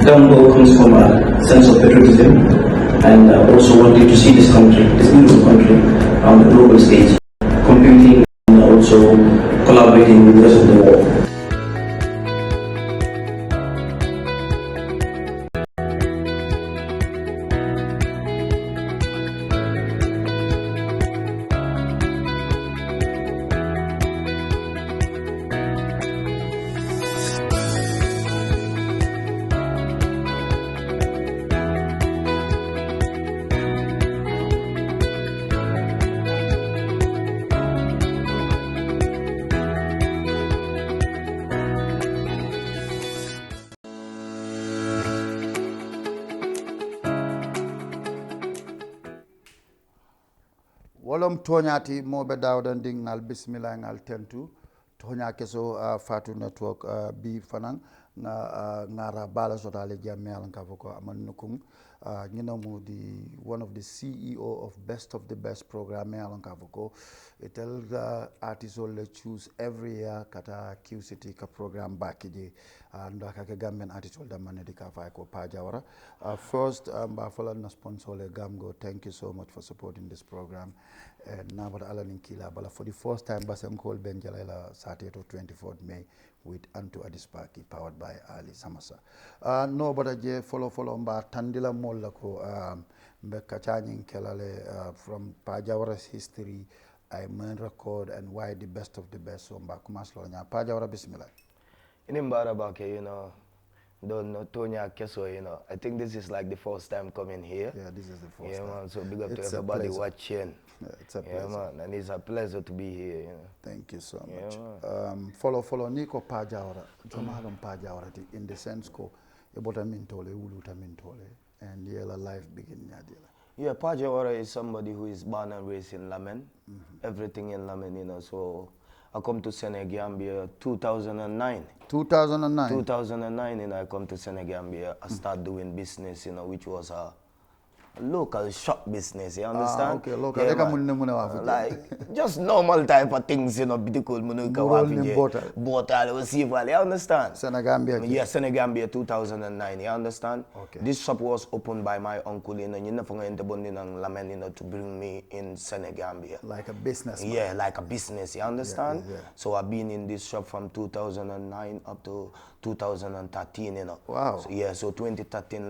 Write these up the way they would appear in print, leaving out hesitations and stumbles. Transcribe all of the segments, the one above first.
Gambo comes from a sense of patriotism and also wanting to see this country, this beautiful country, on the global stage, competing and also collaborating with the rest of the world. Wolom Tonyaa moɓe dawdan din ngal bismillah ngal tentu Tonyaa Kesso Fatu Network bi fanan ngara bala sotale jamme alan ka foko aman nukum ñinamu di one of the CEO of Best of the Best program alan ka foko etel artists le choose every year kata Q City ka program bakije ndo ka gamben artists da manedi ka fa ko Pa Jawara first ba fola na sponsor le gamgo, thank you so much for supporting this program. Now, but Alan Kila, but for the first time, Basem Cole Benjalela Saturday to 24th May with Antu Adispaki, powered by Ali Samasa. No, but I follow mba Tandila Molako, Mbekachani Kelale from Pa Jawara's history, I main record and why the best of the best. So, Mbakumaslonya, Pa Jawara Bismillah. In Mbarabake, you know. Don't know Tonyaa Kesso, you know. I think this is like the first time coming here. Yeah, this is the first time. Yeah, man. So big up to everybody watching. Yeah, it's a pleasure. Man. And it's a pleasure to be here, you know. Thank you so much. Follow Nico Pa Jawara. Jomahalom Pa Jawara in the sense ko ebota mintole uluta mintole and yela life begin nyadila. Yeah, Pa Jawara is somebody who is born and raised in Lamen. Everything in Lamen, you know. So I come to Senegambia 2009. 2009? 2009, and I come to Senegambia. I start doing business, you know, which was a local shop business, you understand? Okay, local. Yeah, like, just normal type of things, you know, beautiful. Bottle, receival, you understand? Senegambia? Yeah, Senegambia 2009, you understand? Okay. This shop was opened by my uncle, you know, to bring me in Senegambia. Like a business? Yeah, like a business, you understand? Yeah. So I've been in this shop from 2009 up to 2013, you know. Wow. So, yeah, so 2013,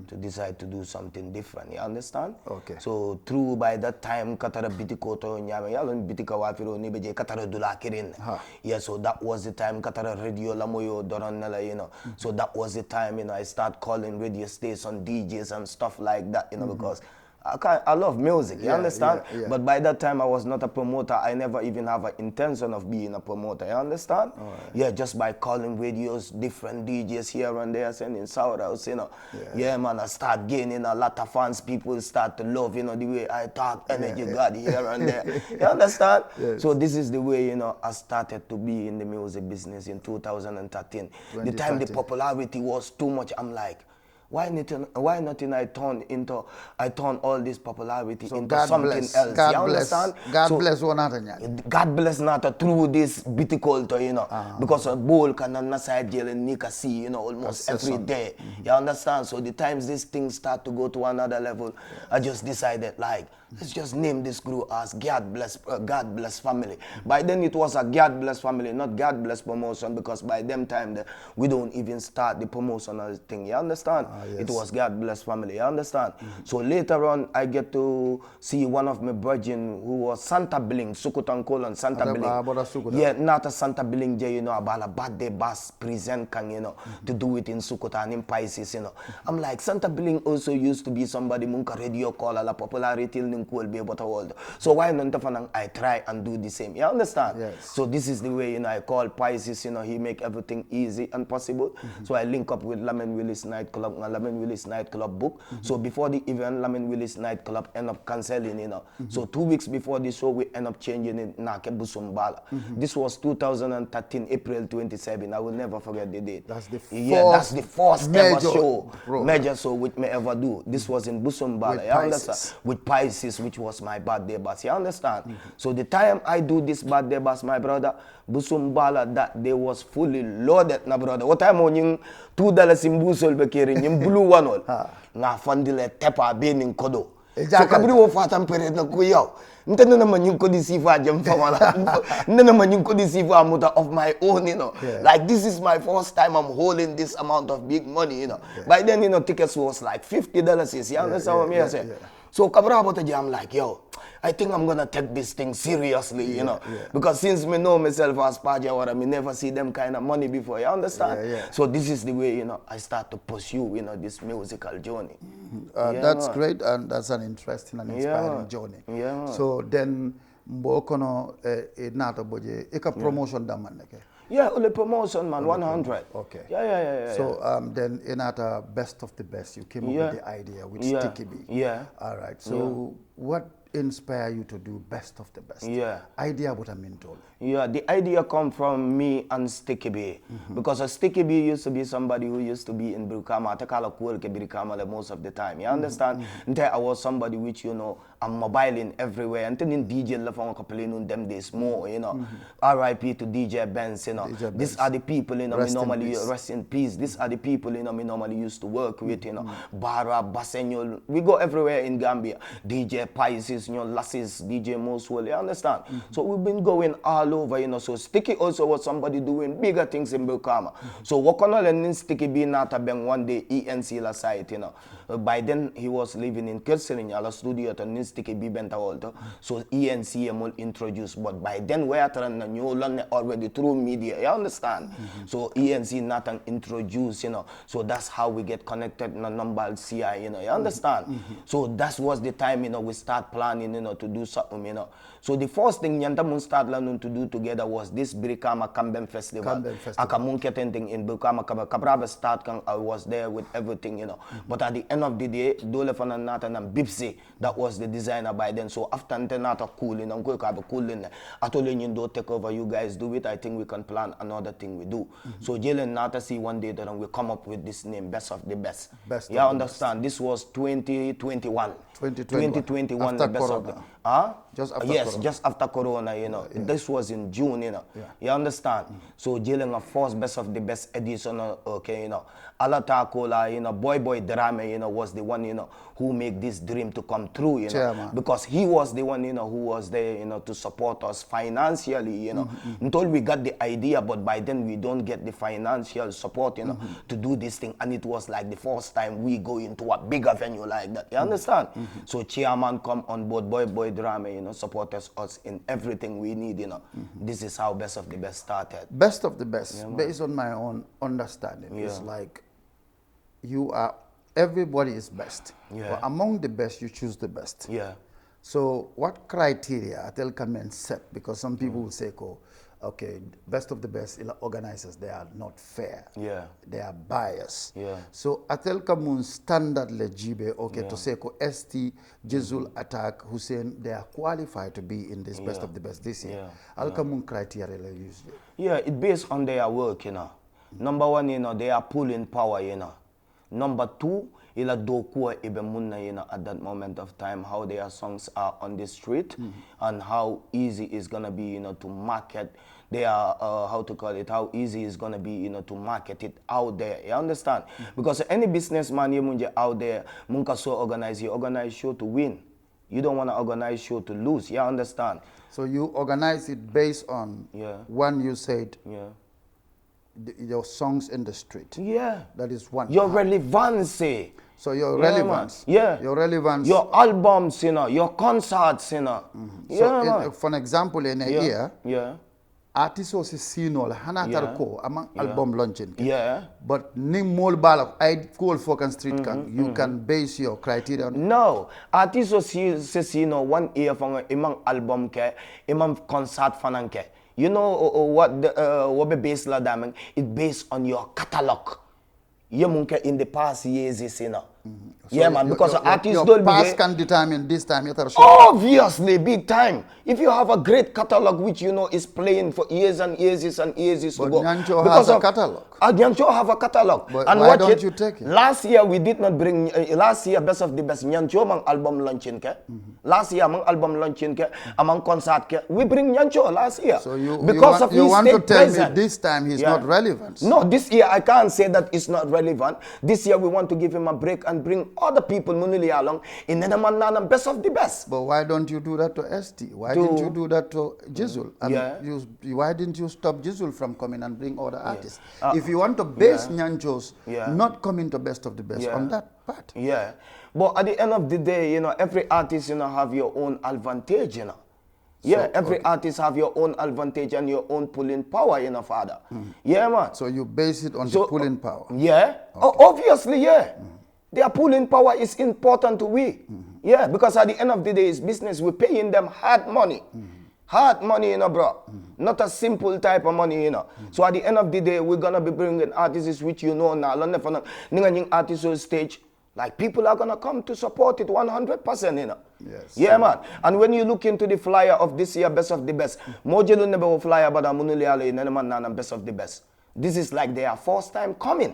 to decide to do something different, you understand? Okay. So through by that time, katara bitiko to nyame yalon bitika wafiro ni beje katara dula kirin. Yeah, so that was the time katara radio lamoyo doranela, you know. So that was the time, you know, I start calling radio station DJs and stuff like that, you know, because I love music, you understand? Yeah. But by that time, I was not a promoter. I never even have an intention of being a promoter, you understand? Right. Yeah, just by calling radios, different DJs here and there, sending shout outs, you know. Yeah, man, I start gaining a lot of fans. People start to love, you know, the way I talk, energy got here and there. You understand? Yes. So this is the way, you know, I started to be in the music business in 2013. The time the popularity was too much, I'm like, why not I turn all this popularity into God something bless. else? God you bless. understand? God bless one another. God bless Nata through this bitty culture, you know. Because a bowl can side jail and Nika see, you know, almost every day. You understand? So the times these things start to go to another level, I just decided like, let's just name this crew as God Bless Family. By then it was a God Bless Family, not God Bless Promotion, because by them time we don't even start the promotional thing. You understand? Yes. It was God Bless Family. You understand? So later on, I get to see one of my brethren who was Santa Billing, Sukutan Colon, Santa Billing. Yeah, not a Santa Billing, you know, about a birthday bus present, you know, to do it in Sukutan, in Pisces, you know. I'm like, Santa Billing also used to be somebody munka radio call, la popularity will be about the world. So why not I try and do the same? You understand? Yes. So this is the way, you know, I call Pisces, you know, he make everything easy and possible. So I link up with Lamin Willis Nightclub, Lamin Willis Nightclub book. So before the event, Lamin Willis Nightclub end up cancelling, you know. So 2 weeks before the show, we end up changing it na Busumbala. This was 2013, April 27. I will never forget the date. That's the first, that's the first ever show, bro. major show which me ever do. This was in Busumbala, you understand? With Pisces. Dialysis, which was my birthday bus. You understand? So the time I do this birthday bus, my brother, Busumbala that day was fully loaded, na brother. What time on yung $2 in Busol Bekiri, yung blue one all. Nga fundile tepa bening kodo. So kabri wo fatan period na kuyaw. Nta na naman yung kodisifa jam famala. Nta naman yung kodisifa muta of my own, you know. Like this is my first time I'm holding this amount of big money, you know. By then, you know, tickets was like $50. You understand what I say? So kabra about the I'm like, yo, I think I'm gonna take this thing seriously, you know. Because since me know myself as Pa Jawara, me never see them kind of money before, you understand? So this is the way, you know, I start to pursue, you know, this musical journey. That's great, and that's an interesting and inspiring journey. So then, mbokono nata boje, eka promotion da man neke. Yeah, only promotion, man, 100. Okay. Yeah. So then, in at best of the best, you came up with the idea with Sticky B. All right. So what inspired you to do best of the best? Idea what I mean told. The idea come from me and Sticky B. Because Sticky B used to be somebody who used to be in Brukama. Atakala kuel ke Brukama most of the time. You understand? I was somebody which, you know, I'm mobile in everywhere. And then in DJ Lafon Kapelin them days more, you know. R.I.P. to DJ Benz, you know. These are the people, you know, me normally rest in peace. These are the people, you know, me normally used to work with, you know. Bara, Basenyo. We go everywhere in Gambia. DJ Pisces, you know, Lasses, DJ Moswell, you understand? So we've been going all over, you know. So Sticky also was somebody doing bigger things in Brukama. So Wakono and Sticky B Nata Beng one day ENC la site, you know. By then he was living in Kirsilin, a studio at Sticky B Benta Alto. So ENC will introduce, but by then we are new learn already through media, you understand? So ENC Nathan introduced, you know. So that's how we get connected in a number CI, you know, you understand? So that was the time, you know, we start planning, you know, to do something, you know. So the first thing Yantamun start learning to do together was this Brikama Kambem Festival. Akamunketing in Brikama Kabraba start I was there with everything, you know. But at the end of the day, Dole Fananatan and Bipsy, that was the designer by then. So after Nata cooling, I'm going to have a cooling. I told you don't take over, you guys do it. I think we can plan another thing we do. So Jalen Nata see one day that we come up with this name, Best of the Best. You understand? This was 2021. 2021, the best of the just after Corona. Just after Corona, you know. This was in June, you know. You understand? So Jalen of first best of the best edition, okay, you know. Alata Kola, you know, Boy Drame, you know, was the one, you know, who made this dream to come true, you know. Because he was the one, you know, who was there, you know, to support us financially, you know. Until we got the idea, but by then we don't get the financial support, you know, to do this thing. And it was like the first time we go into a bigger venue like that. You understand? So chairman come on board, Boy Drama, you know, supporters us in everything we need, you know. This is how Best of the Best started. Best of the Best, based on my own understanding, is like you are, everybody is best. But among the best, you choose the best. So what criteria Atel can set? Because some people will say, okay, Best of the Best organizers, they are not fair. They are biased. So Atel Kamun standard legibe, okay, to say ST, Jezul Attack, Hussein, they are qualified to be in this Best of the Best this year. Al Kamun criteria usually. It based on their work, you know. Number one, you know, they are pulling power, you know. Number two, ila dokua ibe munna, you know, at that moment of time, how their songs are on the street and how easy it's gonna be, you know, to market their how to call it, how easy it's gonna be, you know, to market it out there. You understand? Because any businessman you munje out there, munka so organize, you organize show to win. You don't want to organize show to lose. You understand? So you organize it based on one you said. Your songs in the street. That is one. Your relevancy. So your relevance. Your relevance. Your albums, you know, your concerts, you know. So for an example, in a year, artists also see no hanatar ko among album launching. But ning mol bala I call for street can you can base your criteria on. No. Artists also see no 1 year from imang album ke, imang concert fananke. You know what the base la daming? It based on your catalog. You munke in the past years, you know. Yeah, man, because artists your don't past can determine this time. Obviously, big time. If you have a great catalog which you know is playing for years and years and years to but go. Nyancho has a catalog. Nyancho have a catalog. But and why don't you take it? Last year we did not bring. Last year best of the best. Nyancho mang album launching ke. Last year mang album launching ke. Among concert ke. We bring Nyancho last year. So you want to tell me this time he's not relevant? No, this year I can't say that it's not relevant. This year we want to give him a break and bring other people munili along in the best of the best. But why don't you do that to ST? Why didn't you do that to Jizzle? Why didn't you stop Jizzle from coming and bring other artists? If you want to base Nyancho's not coming to best of the best on that part. Yeah. But at the end of the day, you know, every artist, you know, have your own advantage, you know. Yeah, every artist have your own advantage and your own pulling power, you know, father. Yeah, man. So you base it on the pulling power? Yeah. Obviously, yeah. Their pulling power is important to we. Yeah, because at the end of the day, it's business. We're paying them hard money. Hard money, you know, bro. Not a simple type of money, you know. So at the end of the day, we're going to be bringing artists which you know now. Artists on stage. Like, people are going to come to support it 100%, you know. Yes. Yeah, man. And when you look into the flyer of this year, Best of the Best, Mojelo never flyer, but I'm Best of the Best. This is like their first time coming,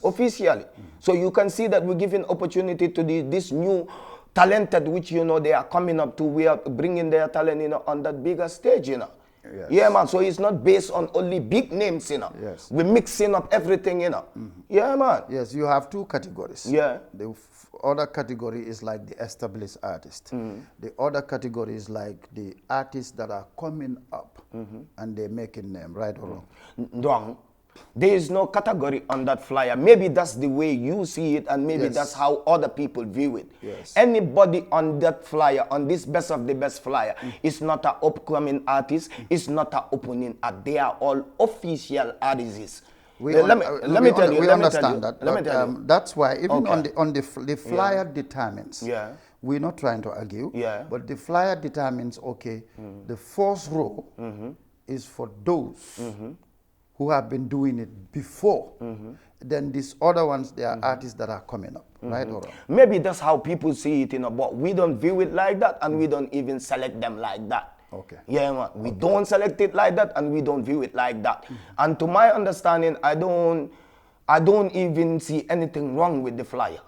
officially. So you can see that we're giving opportunity to this new talented, which, you know, they are coming up to. We are bringing their talent, you know, on that bigger stage, you know. Yes. Yeah, man. So it's not based on only big names, you know. Yes. We're mixing up everything, you know. Yeah, man. Yes, you have two categories. Yeah. The other category is like the established artist. The other category is like the artists that are coming up and they're making them, right or wrong? Wrong. There is no category on that flyer. Maybe that's the way you see it, and maybe that's how other people view it. Yes. Anybody on that flyer, on this Best of the Best flyer, is not an upcoming artist, is not an opening act. They are all official artists. Let me tell you. We understand that. Let me tell you. That's why even on the flyer determines. Yeah. We're not trying to argue. Yeah. But the flyer determines. Okay. The first row is for those who have been doing it before. Then these other ones, they are artists that are coming up, right or wrong? Maybe that's how people see it, you know, but we don't view it like that, and we don't even select them like that. Okay. Yeah, man. We don't select it like that, and we don't view it like that. And to my understanding, I don't even see anything wrong with the flyer.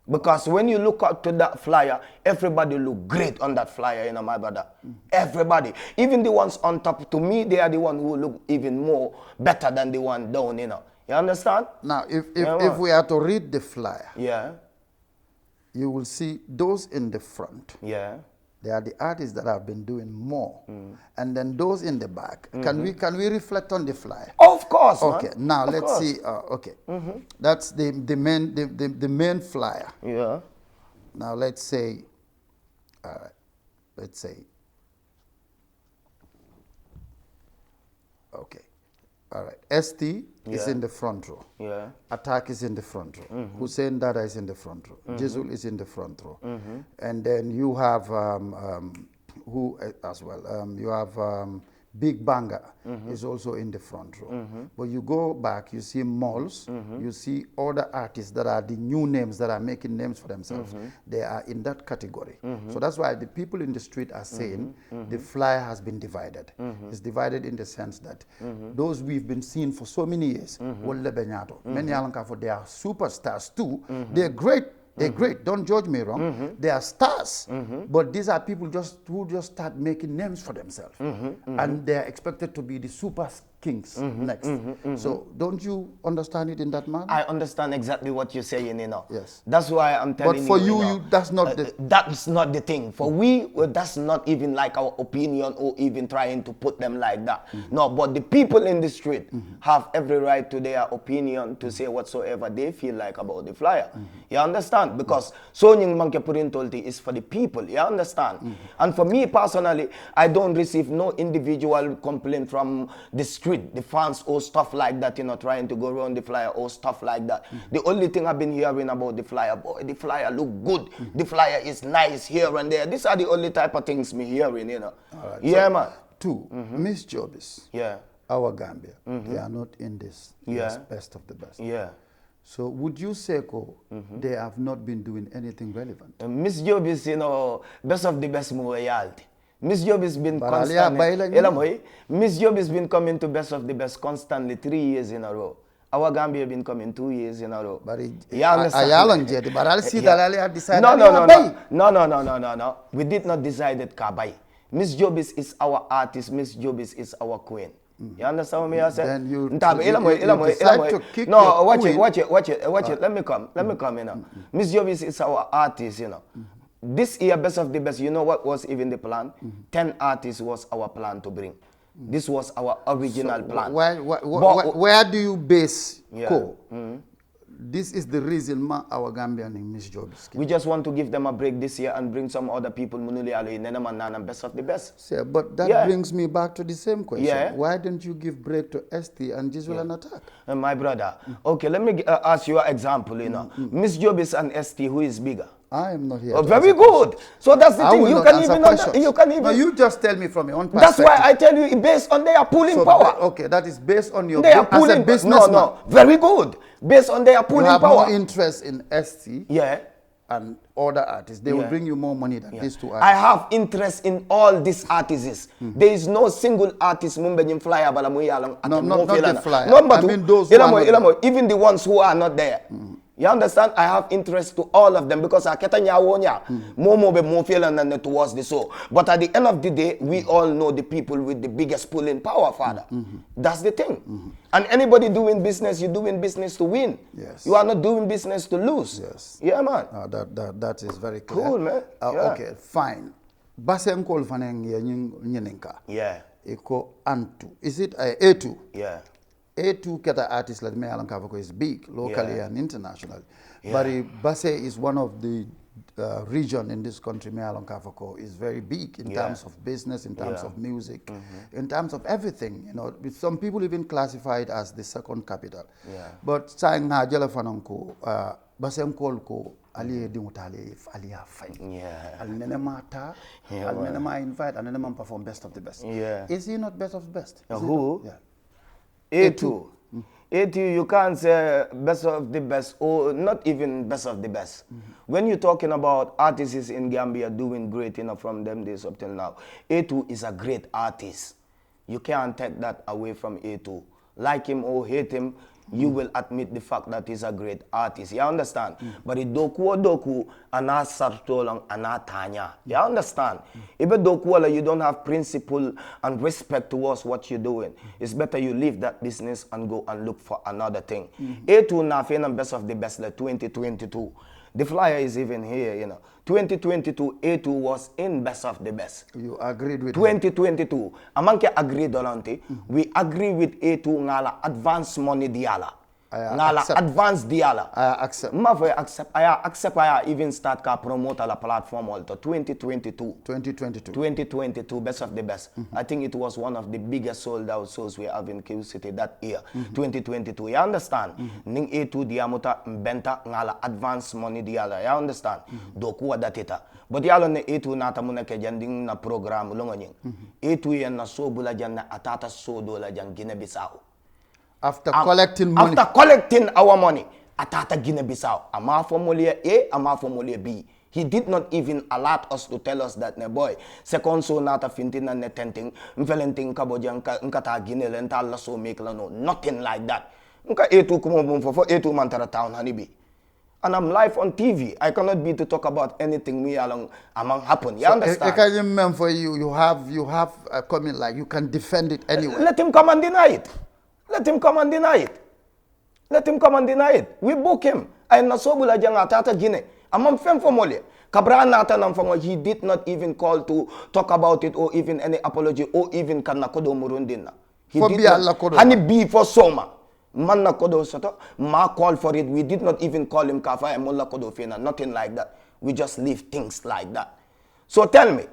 Because when you look up to that flyer, everybody look great on that flyer, you know, my brother. Everybody. Even the ones on top, to me, they are the ones who look even more better than the one down, you know. You understand? Now, if we are to read the flyer, you will see those in the front. Yeah. They are the artists that have been doing more. And then those in the back. Can we reflect on the flyer? Of course, man. Okay, now let's see. Okay. That's the main flyer. Yeah. Now let's say, okay. All right. ST is in the front row. Yeah. Attack is in the front row. Hussein Dada is in the front row. Jizzle is in the front row. And then you have who as well? You have Big Banga is also in the front row. But you go back, you see Malls, you see other artists that are the new names that are making names for themselves. They are in that category. So that's why the people in the street are saying the flyer has been divided. It's divided in the sense that those we've been seeing for so many years, many they are superstars too. They're great. They're great. Don't judge me wrong. They are stars. But these are people who just start making names for themselves. And they are expected to be the super kings next. So don't you understand it in that manner? I understand exactly what you're saying, you know. Yes. That's why I'm telling you. But for you, that's not the... That's not the thing. For we, that's not even like our opinion or even trying to put them like that. No, but the people in the street have every right to their opinion to say whatsoever they feel like about the flyer. You understand? Because Sonying Manke Purintolti is for the people. You understand? And for me personally, I don't receive no individual complaint from the street, the fans or stuff like that, you know, trying to go around the flyer or stuff like that. The only thing I've been hearing about the flyer, boy, the flyer look good. The flyer is nice here and there. These are the only type of things me hearing, you know. Right, yeah, so, man. Two, Miss Jobis. Yeah. Our Gambia. They are not in this Yeah. best of the best. Yeah. So would you say, they have not been doing anything relevant? Miss Job is, best of the best royalty. Miss Job has been constantly. Miss Job has been coming to best of the best constantly 3 years in a row. Our Gambia been coming 2 years in a row. But No. We did not decide that Kabai. Miss Job is our artist. Miss Job is our queen. You understand what I say? Then you decide to kick no, your watch it. Let me come. Miss Job is our artist, This year, best of the best, you know what was even the plan? 10 artists was our plan to bring. This was our original plan. Where do you base This is the reason our Gambian in Miss Job. We just want to give them a break this year and bring some other people, best of the best. But that brings me back to the same question. Why don't you give break to ST and Giswell and Attack? My brother, okay, let me ask you an example, Miss Job is an ST, who is bigger? I am not here. Oh, very good. So that's the thing. You can even. No, you just tell me from your own perspective. That's why I tell you, based on their pulling power. Okay, that is based on your pulling, as a businessman. No, very good. Based on their pulling power. You have more interest in ST. Yeah. And other artists. They will bring you more money than these two artists. I have interest in all these artists. There is no single artist Mumbenjim flyer not the flyer. No, I mean those even the ones who are not there. You understand? I have interest to all of them because I more feeling towards the soul. But at the end of the day, we all know the people with the biggest pulling power, Father. That's the thing. And anybody doing business, you're doing business to win. Yes. You are not doing business to lose. Yes. Yeah, man. That is very clear. Cool, man. Okay, fine. Basen call faneng nyeninka. Yeah. Eko Antu. Is it A2? Yeah. A2 Keta artists like Mealan Kavako is big locally and internationally. But Basse is one of the region in this country, Mealan Kavako is very big in terms of business, in terms of music, in terms of everything. Some people even classify it as the second capital. But saying na jela fanonko Basse Nkolko Ali Dimutali Alia Fine. Al-Nenemata, Al-Nenema invite, and Nenema perform best of the best. Is he not best of the best? Who? A2. A2, you can't say best of the best, or not even best of the best. When you're talking about artists in Gambia doing great from them days up till now, A2 is a great artist. You can't take that away from A2. Like him or hate him, you will admit the fact that he's a great artist. You understand? But it doku ana sartolang ana tanya. You understand? If you don't have principle and respect towards what you're doing, it's better you leave that business and go and look for another thing. A2 na fena best of the best, like 2022. The flyer is even here, 2022, A2 was in best of the best. You agreed with 2022. Amanke agreed dolante. We agree with A2 ngala advance money diala. Ngala advance diala. I accept. I accept. Even start ka promote la platform also 2022, best of the best. I think it was one of the biggest sold out shows we have in Kew City that year. 2022. You understand? Ning A2 diamuta mbenta ngala advance money diala. You understand? Dokuwa datita. But yalo ne A2 nata muna ke janding na program longo A2 yan na so bula jan na atata so dola jan Guinea-Bissau. After collecting money. After collecting our money, atata Guinea-Bissau. Ama formula A, ama formula B. He did not even allow us to tell us that, boy, second so nata fintin na netenting, mfelenting kabojang nkata Guinea lenta la so make la no. Nothing like that. Nka A2 kumobum for A2 mantara town hanibi. And I'm live on TV. I cannot be to talk about anything me among happen. You understand? I can remember for you, you have a comment like you can defend it anyway. Let him come and deny it. Let him come and deny it. Let him come and deny it. We book him. I na so bula jang atata Guinea. Amam fem formule. Kabra nata nam fango. He did not even call to talk about it or even any apology or even kanakodo murundina. He did not. Hani be for soma. Man na kodo soto. Ma call for it. We did not even call him kafa emola kodo fena. Nothing like that. We just leave things like that. So tell me,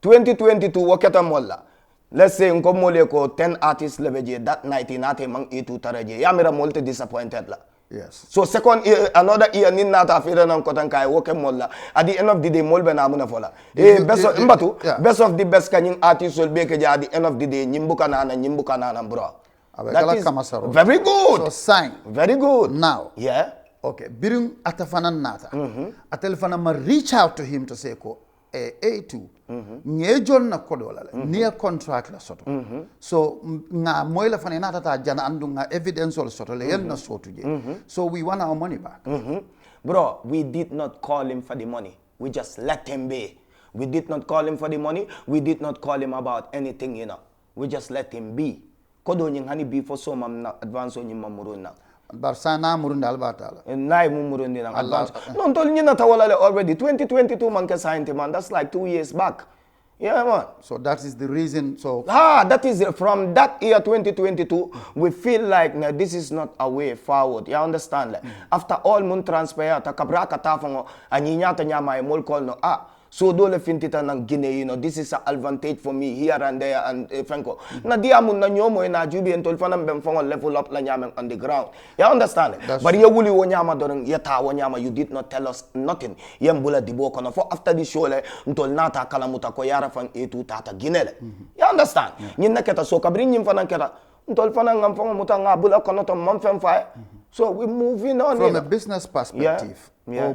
2022 waketa molla. Let's say unko mole ko 10 artists leveje that night in ate mang A2 taraje. Ya mera molte disappointed la. Yes. So second year, another year nin nata fira nang kotankai woke molla. At the end of the day molbe na muna fola. Best of the best kanying artists will be keja at the end of the day nyimbuka na bro. That is very good. So sign. Very good. Now. Yeah. Okay, biring atafanan nata. Atelfana ma reach out to him to say ko A2 ngejon na kodola near contract la soto. So nga moila fana nata ta jana andu nga evidence ol soto le yen na soto je. So we want our money back. Bro, we did not call him for the money. We just let him be. We did not call him for the money. We did not call him about anything, you know. We just let him be. Kodo nying hani be for so mam na advance on nyima muruna. Barsana murunda albatala. Nai murundi na advance. No, ntol nyina tawala already. 2022 man ka signed him, man. That's like 2 years back. Yeah, man. So that is the reason. So that is from that year 2022. We feel like now this is not a way forward. You understand? Like, after all mun transpire, ta kabra kata fango anyinya ta nyama e mol call no so dole fintita ng Guinea, you know, this is an advantage for me here and there and Franco. Na dia mun na nyomo na jubi entol fanam bem fango level up la nyama on the ground. You understand? But you wuli wonyama dorang yata wonyama, you did not tell us nothing. Yembula dibo kono for after the show le ntol nata kalamuta ko yara fan etu tata Guinea. You understand? Nyin na keta so kabrin nyim fanan keta ntol fanan ngam fango muta ngabula kono to mamfem fa. So we moving on. From a business perspective, yeah.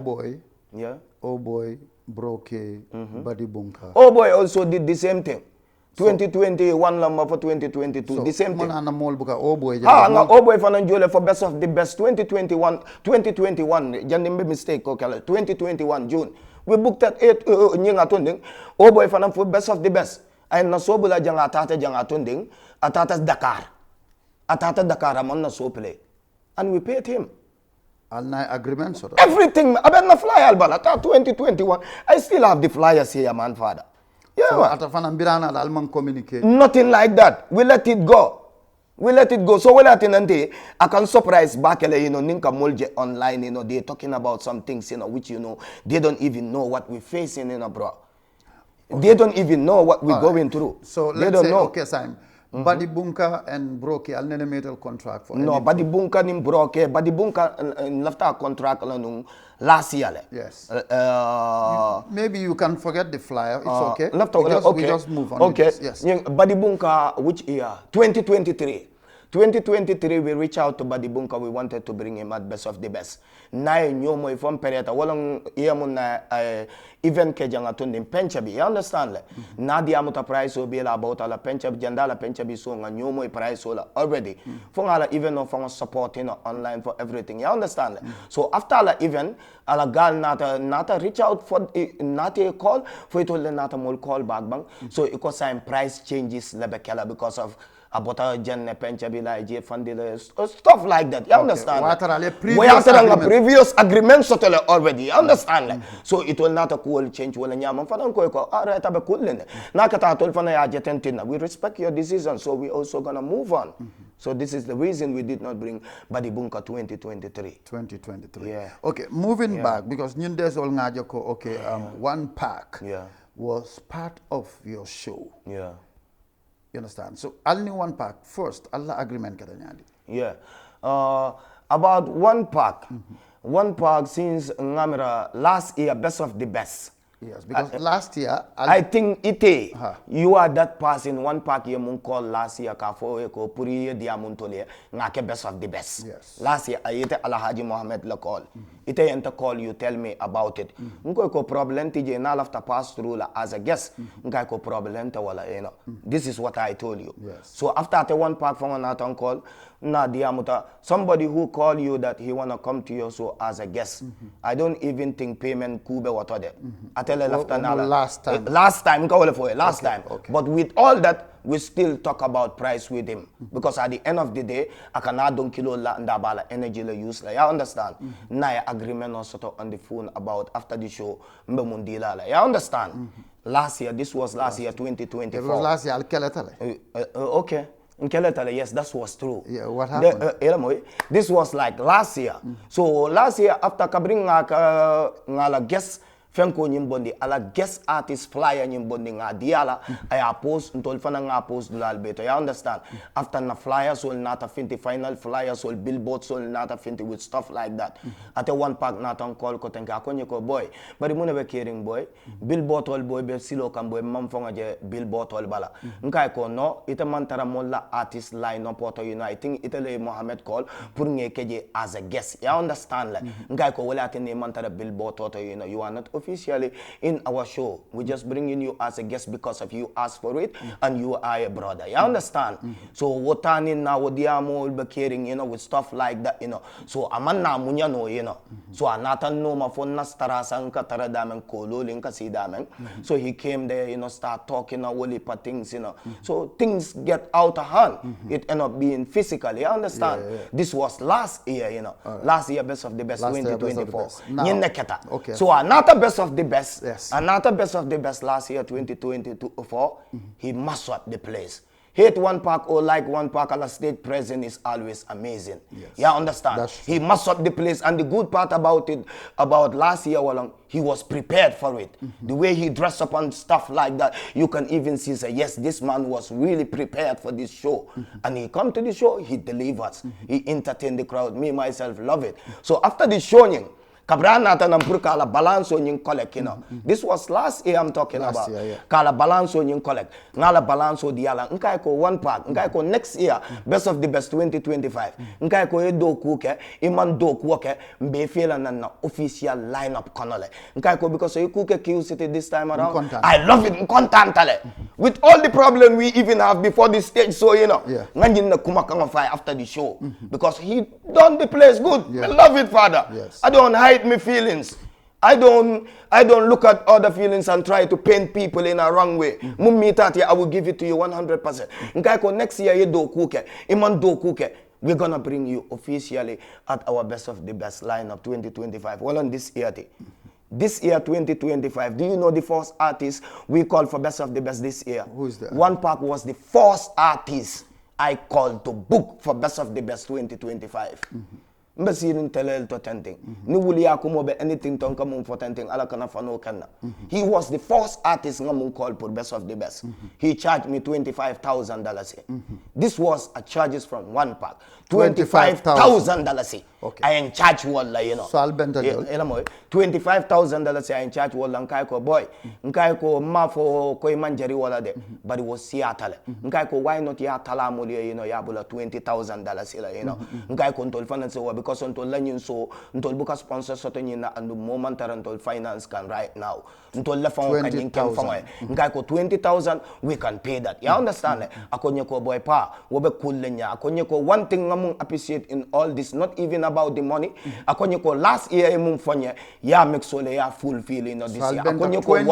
Oh boy, Broke, Badi Bunka. Oh boy also did the same thing. 2021 number for 2022, so, the same thing. Oh boy, oh boy fananjole for best of the best 2021 janimbe mistake ko kala 2021 June. We booked at 8 nyinga tunding. Oh boy fanan for best of the best. Ay nasobula jang atata tunding, atata Dakar amon na so play. And we paid him. Agreement sort of. Everything. I bet na fly albala. 2021. I still have the flyers here, man, father. Yeah, so man. Atafana Birana Alman communicate. Nothing like that. We let it go. So we let it I can surprise back, you know, Ninka Molje online, you know, they're talking about some things, you know, which, you know, they don't even know what we're facing, you know, bro. Okay. They don't even know what we're going through. So they let's don't say, know. Okay, Simon. Badi Bunka and Broke alnene metal contract for no Badi Bunka nim Broke Badi Bunka left our contract last year. Yes. Maybe you can forget the flyer. It's okay. We just move on. Okay. Yes. Badi Bunka, which year? 2023. 2023, we reached out to Badi Bunka. We wanted to bring him at best of the best. Nai nyomo ifom periata. Walang iyamun na event ke janga tundin penchabi. You understand? Na di amuta price o bila about ala penchabi jandala penchabi so nga nyomo I price ola already. Fong ala event no fong support online for everything. You understand? So after ala event, ala gal nata reach out for nata call for it ole nata mol call back bang. So iko sign price changes lebekela because of abota jenne penchabi la je fundile stuff like that. You understand? We have a previous agreement settled already. You understand? So it will not a cool change when nyama fanan ko ko right abe cool ne nakata tol fana ya jetentina. We respect your decision, so we also gonna move on. So this is the reason we did not bring Badi Bunka 2023. Yeah. Okay, moving back because nyundes ol ngajo ko okay one pack was part of your show. Yeah. You understand? So only one pack first Allah agreement kada nyali. Yeah. About one pack. One pack since ngamira last year best of the best. Yes, because last year I think ite you are that person one pack you mun call last year ka fo ko puri dia mun tole ngake best of the best. Yes. Last year ite Alhaji Mohammed la call. Ite enter call you tell me about it. Nko ko problem tije na after pass through la as a guest nka ko problem ta wala you know. This is what I told you. Yes. So after the one pack from another call na dia muta somebody who call you that he wanna come to your show as a guest. I don't even think payment kube watode. Last time. Last time. Okay. But with all that, we still talk about price with him. Because at the end of the day, I can add on kilo la ndabala energy la use la. You understand? Na agreement also on the phone about after the show. Mbemundila la. You understand? Last year, this was last year 2024. It was last year. Okay. Yes, that was true. Yeah, what happened? This was like last year. So last year after kabring ngala guest Fenko nyimbondi ala guest artist flyer nyimbondi nga diala I post ntol fana nga post dulal beto. You understand? After na flyers will not finti final flyers will billboards will not finti with stuff like that. Ate one pack not on call ko tenka akonye ko boy. But muna be caring boy. Billboard all boy be silo kan boy mamfonga je billboard all bala. Nkai ko no ita mantara molla artist line no poto you know I think itale Mohammed call pour keje as a guest. You understand like nkai ko wala ate ne mantara billboard toto you know you are not officially in our show. We just bringing you as a guest because of you asked for it and you are a brother. You understand? So wotani na wodiamo will be caring, you know, with stuff like that, you know. So amanna munya no, you know. So anatan no mafon na starasan ka taradamen kololin ka sidamen. So he came there, you know, start talking a whole heap of things, you know. So things get out of hand. It end up being physical. You understand? This was last year, you know. Last year best of the best 2024. Okay. So another best of the best. Yes. Another best of the best last year 2024. He messed up the place. Hate one park or like one park at a stage present is always amazing. Yes. You understand? He messed up the place, and the good part about it, about last year, he was prepared for it. The way he dressed up and stuff like that, you can even see, say, yes, this man was really prepared for this show. And he come to the show, he delivers. He entertained the crowd. Me, myself, love it. So after the showing, Kabrana nampur kala balance on yin collect, you know. This was last year I'm talking about. Kala balance on yin collect. Ngala balance o diala. Nkai ko one pack. Nkai ko next year best of the best 2025. Nkai ko e do kuke, iman do kuke, mbe feel na official lineup konole. Nkai ko because you kuke Q City this time around. I love it contentale. With all the problem we even have before the stage, so you know. Ngajin na kumakang fire after the show because he done the place good. I love it, Father. I don't hide my feelings. I don't look at other feelings and try to paint people in a wrong way. I will give it to you 100%. Nkaiko next year you do kuke, iman do kuke. We're gonna bring you officially at our best of the best lineup 2025. Well, on this year, this year 2025. Do you know the first artist we called for best of the best this year? Who is that? One Pac was the first artist I called to book for best of the best 2025. Mbasirin telel to tenting. Ni wuli akumo be anything tonka mum for tenting ala kana fano kana. He was the first artist ngamun call for best of the best. He charged me $25,000. This was a charges from one pack. $25,000. Okay. I in charge walla, you know. So I'll bend $25,000 I in charge walla nkaiko boy. Nkaiko ma for koi manjari walla de. But it was Seattle. Nkaiko why not ya talamuli, you know, yabula $20,000, you know. Nkaiko ntol finance because until learning so until book a sponsor certain and the moment until finance can right now. Until left on can come from nkaiko 20,000 we can pay that. You understand? Akonyeko boy pa wobe kulenya. Akonyeko one thing I appreciate in all this, not even about the money. Akonyeko last year mumfonye ya make sole ya fulfilling this year. Akonyeko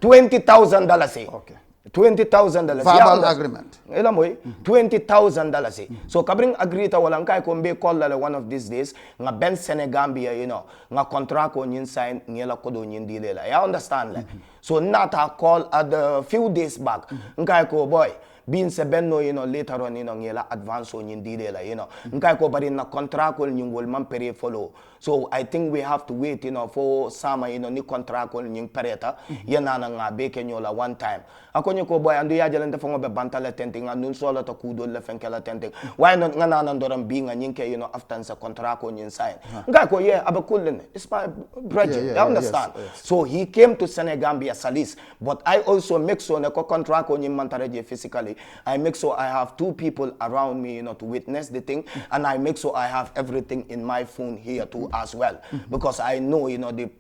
$20,000. Okay. $20,000. Verbal agreement. $20,000. So kabring agree ta wala nkai ko mbe call one of these days nga ben Senegambia, you know, nga contract ko nyin sign ngela kodo nyin dilela. You understand? So not a call at a few days back. Nkai ko boy being se benno, you know, later on, you know, ngela advance on nyin dilela, you know. Nkai ko bari na contract ko nyin wol man pere follow. So I think we have to wait, you know, for summer, you know, ni contract ko nyin pereta. Yana nga beke nyola one time. Akonyo ko boy andu ya jalente fongo be bantale tenting anun solo to kudo le fenkela tenting. Why not ngana nandoram being a nyinke, you know, after sa contract ko nyin sign. Ngai ko abakulene. It's my project. You understand? Yes. So he came to Senegambia Salis, but I also make sure na ko contract ko nyin mantareje physically. I make sure I have two people around me, you know, to witness the thing, and I make sure I have everything in my phone here too as well, because I know, you know, the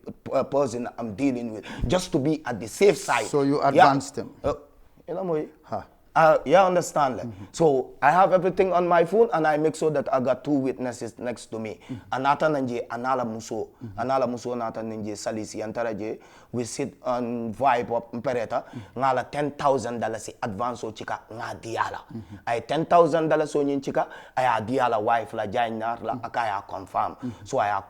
person I'm dealing with, just to be at the safe side. So you advanced him. You know, yeah, understand. So I have everything on my phone, and I make sure that I got two witnesses next to me. Anata nanje anala muso nata nanje salisi antaraje. We sit on vibe up pereta ngala $10,000 advance o chika nga diala. I $10,000 o nyin chika I diala wife la jainar la akaya confirm. So I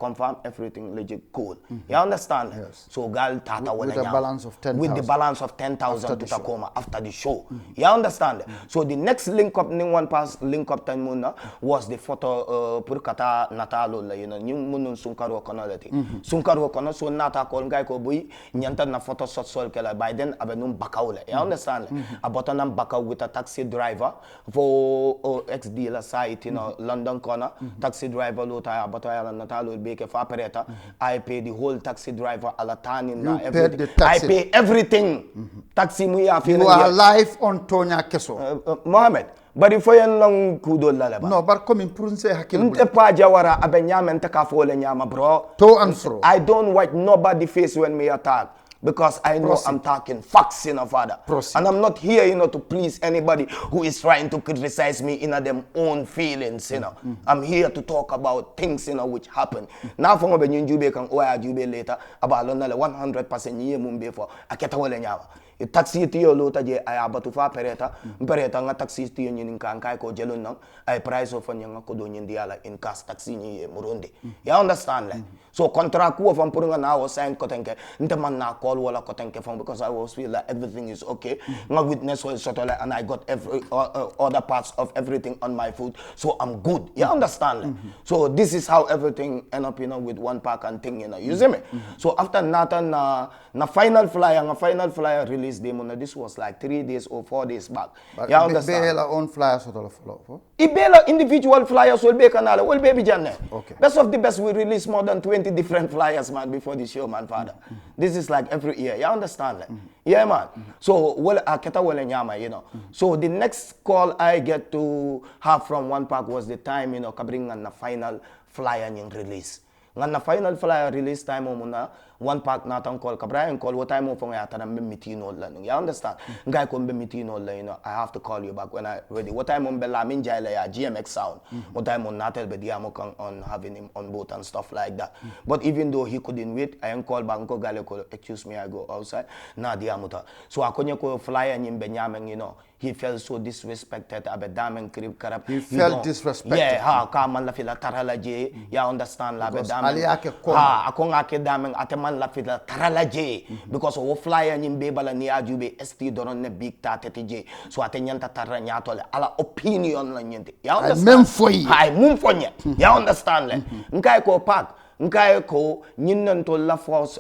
confirm everything legit cool. You understand? Yes. So gal tata with the balance of 10,000. With the balance of 10,000 to Tacoma after the show. You understand? So the next link up, one pass link up time muna was the photo purkata natalo la, you know, new munun sunkaro kanalati. Sunkaro kana so nata call guy ko boy, nyanta na photo shot sol kela by then abenum bakaule. You understand? Abotanam bakaw with a taxi driver for XD la site, you know, London corner, taxi driver lota abataya natalo beke fa operator. I pay the whole taxi driver alatani na everything. I pay everything. Taxi mu ya You are live on Tonyaa Kesso. Mohammed, but if I long kudo lalaba. No, but come in prunce hakil. Pa Jawara abenyama ntaka fole nyama bro. To and fro. I don't watch nobody face when me attack. Because I know I'm talking facts, you know, Father. And I'm not here, you know, to please anybody who is trying to criticize me in them own feelings, you know. I'm here to talk about things, you know, which happen. Now, from when you jube kan oya jube later, about 100% ye mumbe for aketa wale nyawa. Taxi tiyo lota je ay abatu fa pereta nga taxi tiyo nyin kan kai ko jelon nang ay price of nyanga ko do nyin diala in cash taxi ni murundi. You understand like? So contract ko from purunga na was sign ko tenke nte man na call wala ko tenke from because I was feel like everything is okay. Nga witness was sort of like, and I got every other parts of everything on my foot, so I'm good. You understand like? So this is how everything end up, you know, with one pack and thing, you know. You see me? So after Nathan na final flyer release demo, this was like 3 days or 4 days back. But you understand? Ibela own flyers or follow. Ibela individual flyers will be canal, will baby Janne. Okay. Best of the best, we release more than 20 different flyers, man, before the show, man, Father. This is like every year. You understand? Like? Yeah, man. So well, aketa wale nyama, you know. So the next call I get to have from one pack was the time, you know, kabring na final flyer nying release. Na final flyer release time mo muna one pack natang call kabrayan call what time mo fong yata na mitino la. You understand? Ngai ko mitino la, you know, I have to call you back when I ready. What time mo bela min jay la ya GMX sound. What time mo natel be diamo kang on having him on boat and stuff like that. But even though he couldn't wait, I call back ko gale ko excuse me, I go outside. Na diamo ta. So akonya ko flyer nyim benyameng, you know. He felt so disrespected. Abe dameng krib karab. He felt disrespected. Yeah, ha ka man la fila tarala je. You understand la be dameng. Ali ake kon. Ha ako ngake dameng ate man la fila tarala je. Because o flyer nyimbe bala ni ajube ST doron ne big ta tete je. So ate nyanta tarra nyato le ala opinion la nyente. You understand? Mem foyi. Hai mum fonye. You understand le. Nkai ko pak. Nkai ko nyinnan to la force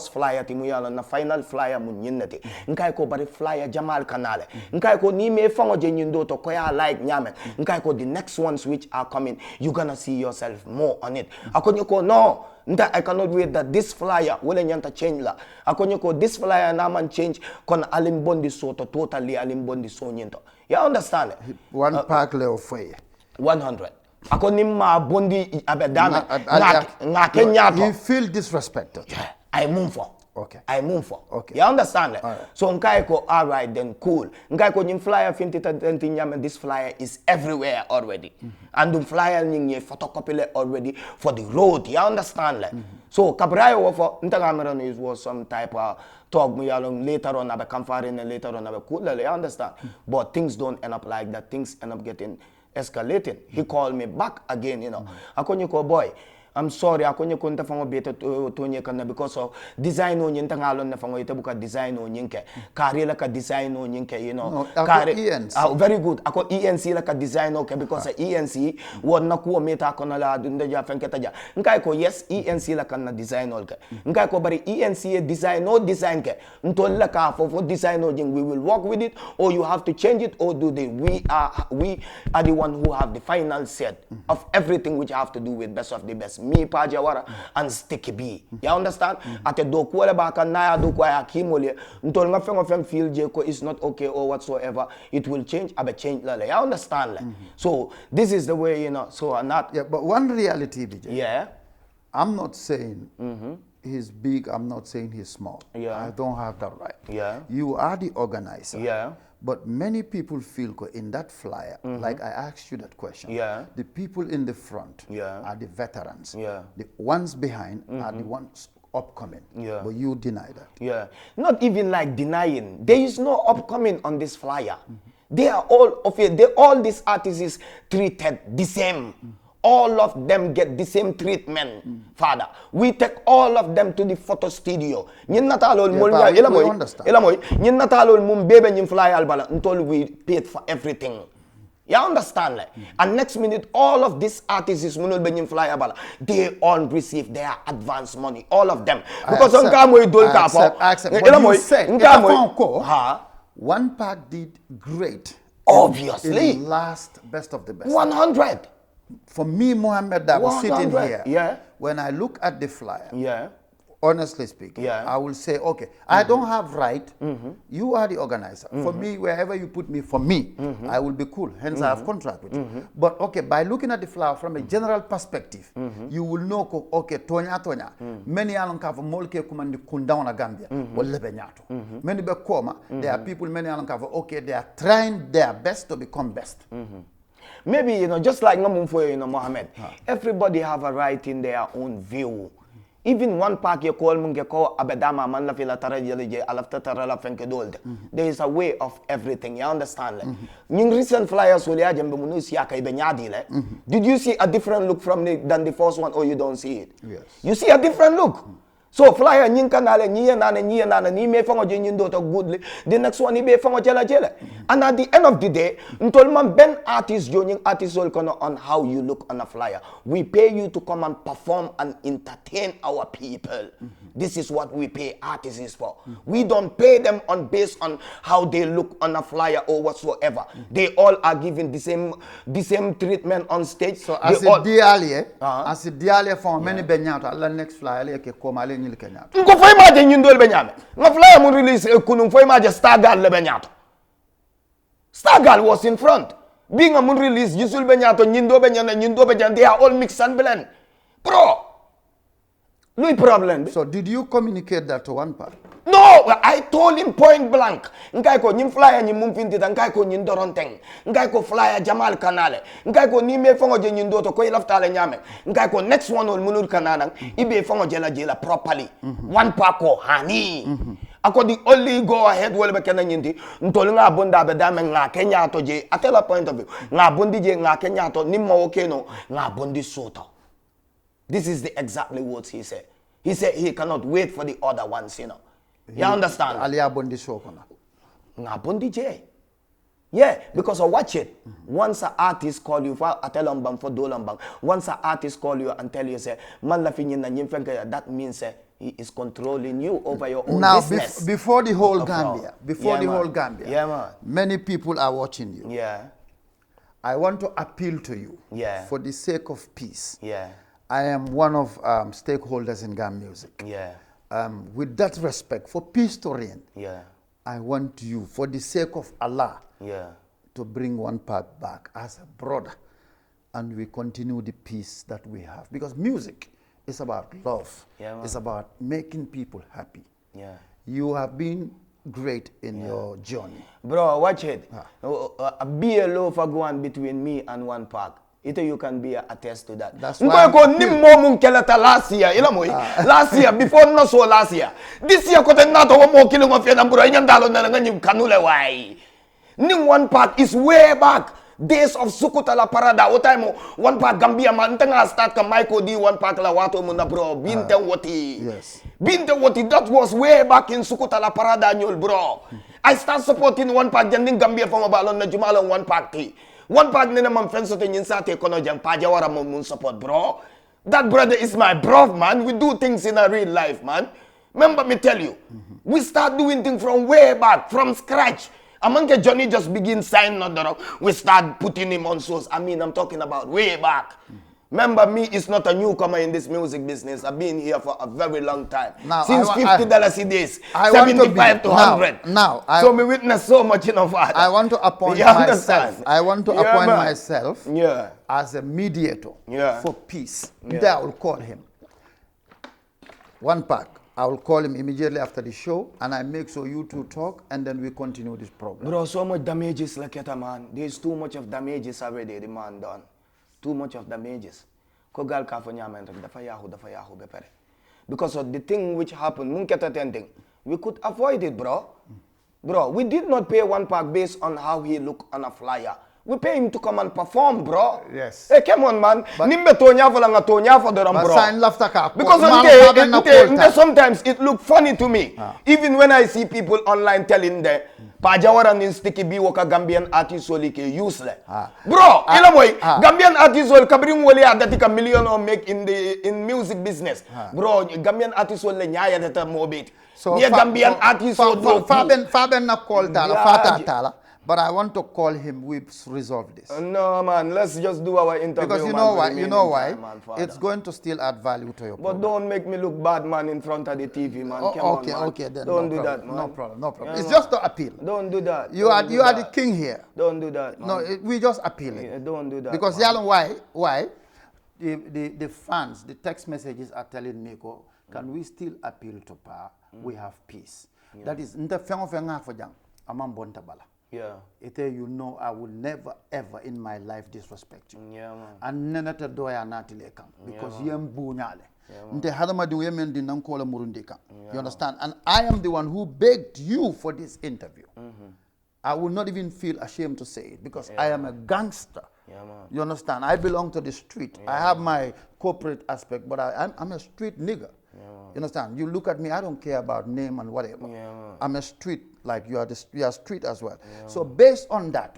flyer timu yala na final flyer mun nyinnati. Nkai ko bari flyer Jamal kanale. Nkai ko ni me fango je nyindo to koya like nyame. Nkai ko the next ones which are coming, you gonna see yourself more on it. Akonyo ko no. Nta I cannot wait that this flyer wole nyanta change la. Akonyo ko this flyer na man change kon alimbondi so to totally alimbondi so nyento. You understand? One pack leo foye. 100. Ako nimma bondi abedame na kenyato. He feel disrespected. Yeah, I move for. Okay. I move for. Okay. You understand? Right. So nkai ko all right then cool. Nkai ko nim flyer 50 nyame this flyer is everywhere already. And the flyer ning photocopy le already for the road. You understand? Like? So kabrayo for ntagamera is was some type of talk me along later on abe kamfarin and later on abe cool. You understand? But things don't end up like that. Things end up getting escalating. He called me back again, you know. Akonyo ko boy, I'm sorry, akonyo ko nta fango beta Tonyaa kana because of design o nyinta ngalon na fango ita buka design o nyinke. Kari la ka design o nyinke, you know. No, Kari ENC. Very good. Ako ENC la ka design okay because ENC won na kuwa meta ko na la dunda ja fenketa ja. Nkai ko yes ENC la ka na design okay. Nkai ko bari ENC design no design ke. Ntol la ka for design o jing we will work with it or you have to change it or do the we are the one who have the final set of everything which have to do with best of the best. Me, Pa Jawara, and Sticky B. You understand? Ate do kuele baka na do kwa ya kimole. Ntol nga fengo fem feel jeko is not okay or whatsoever. It will change. Abe change lale. You understand? Like? So this is the way, you know. So I'm not. Yeah, but one reality, BJ. Yeah. I'm not saying he's big. I'm not saying he's small. Yeah. I don't have that right. Yeah. You are the organizer. Yeah. But many people feel in that flyer, like I asked you that question. Yeah. The people in the front are the veterans. Yeah. The ones behind are the ones upcoming. Yeah. But you deny that. Yeah. Not even like denying. There is no upcoming on this flyer. They are all of it. All these artists is treated the same. all of them get the same treatment, Father. We take all of them to the photo studio. Nyin natalol mulya elamoy nyin natalol mum bebe nyin fly albala until we paid for everything. You understand? Like? And next minute, all of these artists, they all receive their advance money. All of them. Because I accept. What you said, One Pack did great. Obviously. In last best of the best. 100. For me, Mohammed, that was sitting here. Yeah. When I look at the flyer. Yeah. Honestly speaking, I will say, okay, I don't have right. You are the organizer. For me, wherever you put me, for me, I will be cool. Hence, I have contract with you. But okay, by looking at the flower from a general perspective, you will know, okay, Tonyaa, many along have molke kumandi kundauna Gambia, many be koma. There are people many along have okay, they are trying their best to become best. Maybe just like Mohammed, everybody have a right in their own view. Even One Pack you call munge ko abedama man la fila tarajele alafta tarala fenke dolde. There is a way of everything. You understand? Ning recent flyers wole ajembe munusi aka ibenyadi le. Did you see a different look than the first one, or you don't see it? Yes. You see a different look. So flyer nyin kanale nyi ni me fango je nyin dota goodly. The next one ibe fango jela. And at the end of the day, ntolman ben artist joining artist all on how you look on a flyer. We pay you to come and perform and entertain our people. This is what we pay artists for. We don't pay them based on how they look on a flyer or whatsoever. They all are given the same treatment on stage. So as a dialie for many benyato alla next flyer ke komale nyil kenyato. Ngo foi maje nyindol benyame. Nga flyer mu release kunum foi maje Stargal le benyato. Stargal was in front. Being a moon release, Yusul Benyato, Nyindo Benyan, they are all mixed and blend. Bro, no problem. So did you communicate that to One Pack? No, I told him point blank. Ngai ko nyim flyer nyim mumfinti tan ngai ko nyin doronteng. Ngai ko flyer Jamal Kanale. Ngai ko ni me fongo je nyindo to ko ilaftale nyame. Ngai ko next one ol munur kanana ibe fongo jela properly. One Pack ko hani. Ako the only go ahead wole be kena nyindi ntol nga bonda be dame nga Kenya to je at a point of view nga bondi je nga Kenya to nimmo okeno nga bondi soto. This is the exactly words he said. He said he cannot wait for the other ones, You understand? Alia bondi sokona. Nga bondi je. Yeah, because I watch it. Once an artist call you for atelambang for dolambang, once an artist call you and tell you say man la finyin na nyimfenga, that means he is controlling you over your own business. Now, before the whole Gambia, whole Gambia, many people are watching you. Yeah. I want to appeal to you. Yeah. For the sake of peace. Yeah. I am one of stakeholders in Gam music. Yeah. With that respect, for peace to reign, I want you, for the sake of Allah, to bring One Pack back as a brother, and we continue the peace that we have. Because music is about love. It's about making people happy. You have been great in your journey. Bro, watch it. Be a love for going between me and One Pack. You can be attest to that. That's why last year, last year, before not so last year. This year, not more killing of Kanule. One Pack is way back. Days of Sukuta la Parada, what time One Pack Gambia man start ka Michael D One Pack la wato muna bro Binte Woti. Yes. Binte Woti, that was way back in Sukuta la Parada nyol bro. I start supporting One Pack janding Gambia from balon na Jumala One Pack ti. One Pack nena man fenso te nyinsate kono jang Pa Jawara mun support bro. That brother is my bro man. We do things in a real life man. Remember me tell you. We start doing things from way back, from scratch. Among Johnny just begin signing on the rock, we start putting him on shows. I mean, I'm talking about way back. Remember, me is not a newcomer in this music business. I've been here for a very long time. Now, since $50 a day, 75 to 100. So we witness so much in our I want to appoint myself. I want to appoint myself as a mediator for peace. There I will call him. One Pack. I will call him immediately after the show, and I make sure you two talk, and then we continue this program. Bro, so much damages like that, man. There's too much of damages already, the man done. Too much of damages. Because of the thing which happened, we could avoid it, bro. Bro, we did not pay One Pack based on how he looked on a flyer. We pay him to come and perform, bro. Yes. Hey, come on, man. Nimbe Tonyaa for langa Tonyaa for the bro. Sign laughter cap. Because sometimes it look funny to me. Even when I see people online telling them, Pa Jawara nin sticky bi waka Gambian artist so like useless. Bro, ilamoy, Gambian artist so kabring wali adatika million or make in music business. Bro, Gambian artist so le nyaya data mobit. So Gambian artist so Faben na call tala. But I want to call him. We've resolved this. No, man. Let's just do our interview. Because you know why? You know why? It's going to still add value to your program. But don't make me look bad, man, in front of the TV, man. Okay, then. Don't do that, man. No problem. Yeah, it's just to appeal. Don't do that. You are the king here. Don't do that, man. No, we just appealing. Yeah, don't do that. Because why? The fans, the text messages are telling me, can we still appeal to Pa? We have peace. That is, yeah. You know, I will never ever in my life disrespect you. Yeah, man. And nenata doya natile kam because yem bunyale. You understand? And I am the one who begged you for this interview. I will not even feel ashamed to say it because I am a gangster. Yeah, man. You understand? I belong to the street. I have my corporate aspect, but I'm a street nigger. You understand? You look at me, I don't care about name and whatever. I'm a street, like you are street as well. So based on that,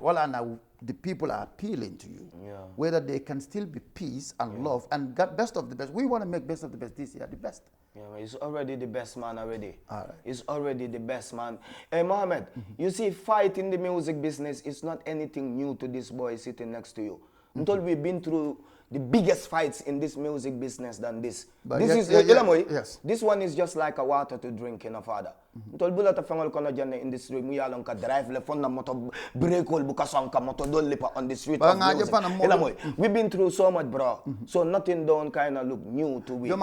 the people are appealing to you. Whether they can still be peace and love and best of the best. We want to make best of the best this year, the best. Yeah, it's already the best, man, already. All right. It's already the best, man. Hey, Mohammed, you see, fight in the music business is not anything new to this boy sitting next to you. Until we've been through the biggest fights in this music business than this. But This this one is just like a water to drink in a father. Until bulata fangal kono jane in the street, muyalong ka drive le phone na moto break all bukasong ka moto dol lipa on the street of music. We've been through so much, bro. So nothing don't kind of look new to we. No,